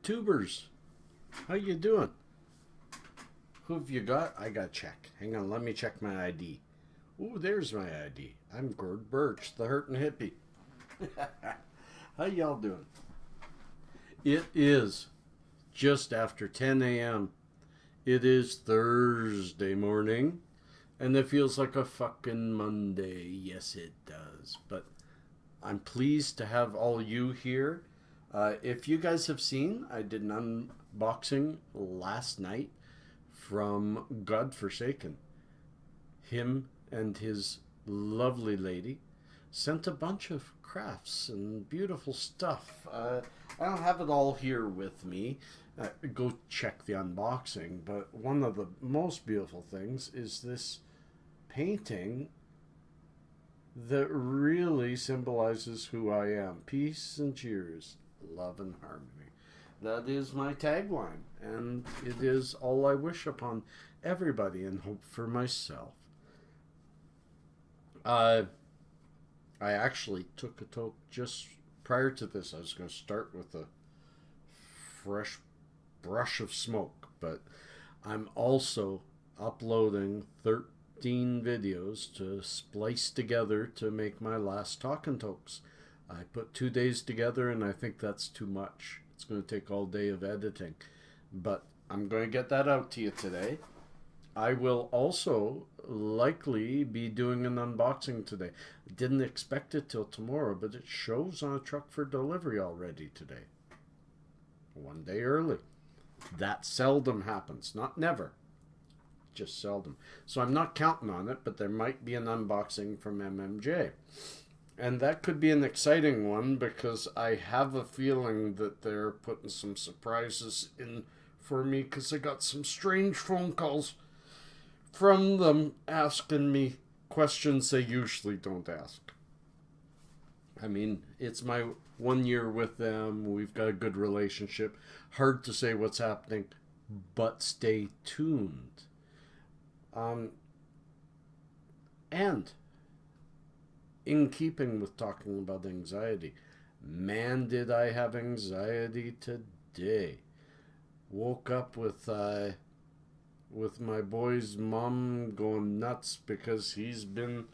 Tubers, how you doing? Who have you got? I got check. Hang on, let me check my ID. Ooh, there's my ID. I'm Gord Birch, the hurtin' hippie. How y'all doing? It is just after 10 a.m. It is Thursday morning, and it feels like a fucking Monday. Yes, it does. But I'm pleased to have all you here. If you guys have seen, I did an unboxing last night from Godforsaken. Him and his lovely lady sent a bunch of crafts and beautiful stuff. I don't have it all here with me. Go check the unboxing. But one of the most beautiful things is this painting that really symbolizes who I am. Peace and cheers, love and harmony. That is my tagline, and it is all I wish upon everybody and hope for myself. I actually took a toke just prior to this. I was going to start with a fresh brush of smoke, but I'm also uploading 13 videos to splice together to make my last talking tokes. I put 2 days together, and I think that's too much. It's going to take all day of editing, but I'm going to get that out to you today. I will also likely be doing an unboxing today. Didn't expect it till tomorrow, but it shows on a truck for delivery already today. 1 day early. That seldom happens. Not never. Just seldom. So I'm not counting on it, but there might be an unboxing from MMJ. And that could be an exciting one because I have a feeling that they're putting some surprises in for me because I got some strange phone calls from them asking me questions they usually don't ask. I mean, it's my 1 year with them. We've got a good relationship. Hard to say what's happening, but stay tuned. And in keeping with talking about anxiety, man, did I have anxiety today. Woke up with my boy's mom going nuts because he's been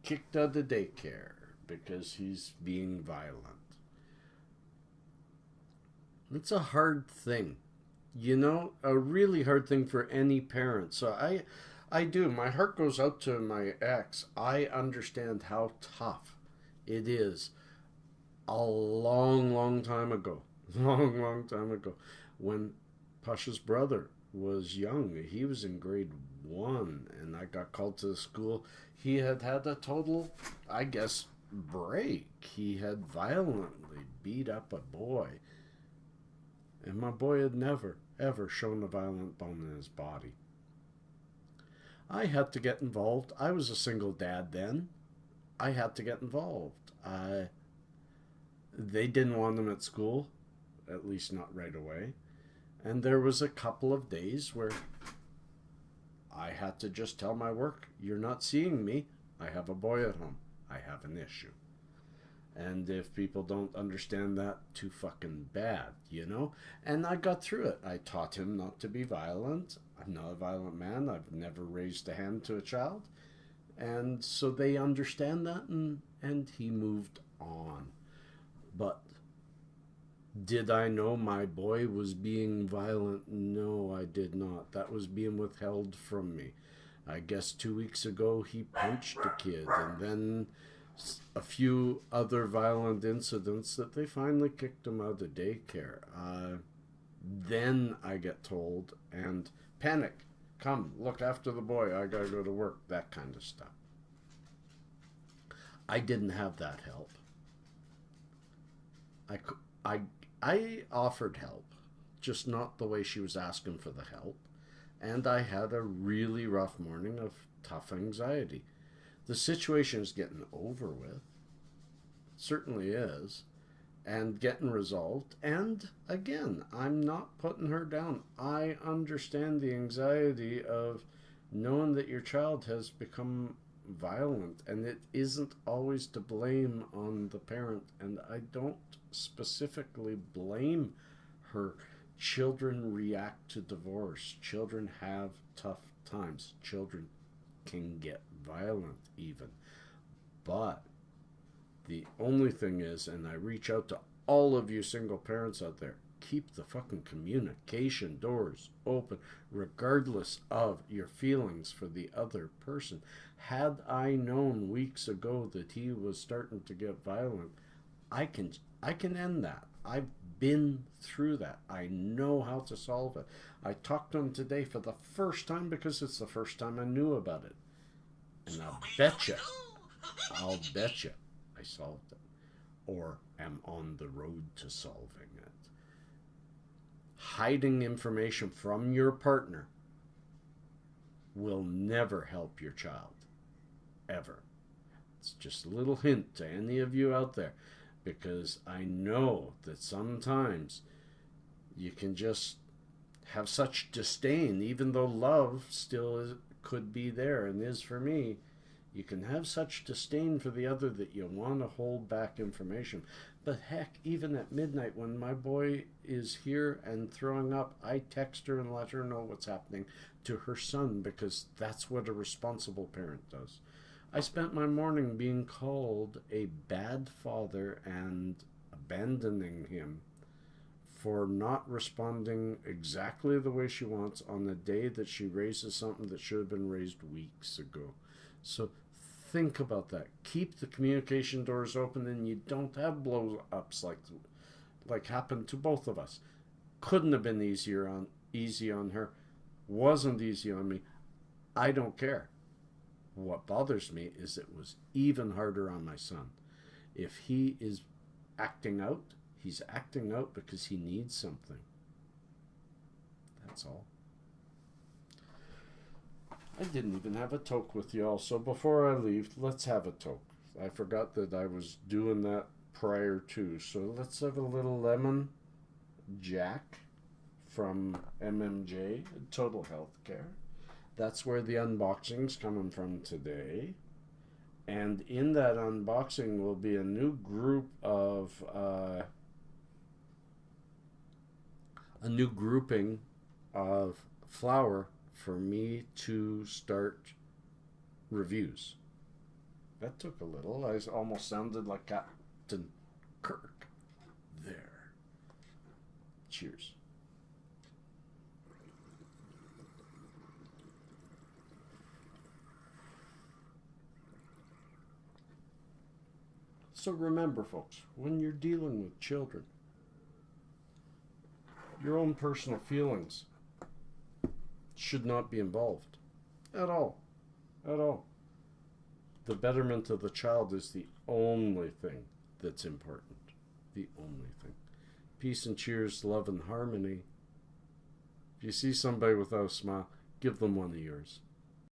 kicked out of daycare because he's being violent. It's a hard thing, you know, a really hard thing for any parent. So I do. My heart goes out to my ex. I understand how tough it is. A long time ago, long time ago, when Pasha's brother was young. He was in grade 1, and I got called to the school. He had a total, I guess, break. He had violently beat up a boy. And my boy had never, ever shown a violent bone in his body. I had to get involved. I was a single dad then. I had to get involved. They didn't want him at school, at least not right away. And there was a couple of days where I had to just tell my work, you're not seeing me. I have a boy at home. I have an issue. And if people don't understand that, too fucking bad, you know? And I got through it. I taught him not to be violent. I'm not a violent man. I've never raised a hand to a child. And so they understand that, and he moved on. But did I know my boy was being violent? No, I did not. That was being withheld from me. I guess 2 weeks ago he punched a kid, and then a few other violent incidents that they finally kicked him out of daycare. Then I get told, and panic, come, look after the boy, I gotta go to work, that kind of stuff. I didn't have that help. I offered help, just not the way she was asking for the help. And I had a really rough morning of tough anxiety. The situation is getting over with. It certainly is. And getting resolved. And again, I'm not putting her down. I understand the anxiety of knowing that your child has become violent. And it isn't always to blame on the parent. And I don't specifically blame her. Children react to divorce. Children have tough times. Children can get violent even. But the only thing is, and I reach out to all of you single parents out there, keep the fucking communication doors open, regardless of your feelings for the other person. Had I known weeks ago that he was starting to get violent, I can end that. I've been through that. I know how to solve it. I talked to him today for the first time because it's the first time I knew about it. And I'll bet you I solved it. Or am on the road to solving it. Hiding information from your partner will never help your child. Ever. It's just a little hint to any of you out there, because I know that sometimes you can just have such disdain, even though love still could be there and is for me. You can have such disdain for the other that you want to hold back information. But heck, even at midnight when my boy is here and throwing up, I text her and let her know what's happening to her son, because that's what a responsible parent does. I spent my morning being called a bad father and abandoning him for not responding exactly the way she wants on the day that she raises something that should have been raised weeks ago. So think about that. Keep the communication doors open, and you don't have blow-ups like happened to both of us. Couldn't have been easy on her. Wasn't easy on me. I don't care. What bothers me is it was even harder on my son. If he is acting out, he's acting out because he needs something. That's all. I didn't even have a toke with y'all, so before I leave, let's have a toke. I forgot that I was doing that prior to, so let's have a little lemon Jack from MMJ, Total Healthcare. That's where the unboxing's coming from today. And in that unboxing will be a new group of a new grouping of flour for me to start reviews. That took a little. I almost sounded like Captain Kirk there. Cheers. So remember, folks, when you're dealing with children, your own personal feelings should not be involved at all. At all. The betterment of the child is the only thing that's important. The only thing. Peace and cheers, love and harmony. If you see somebody without a smile, give them one of yours.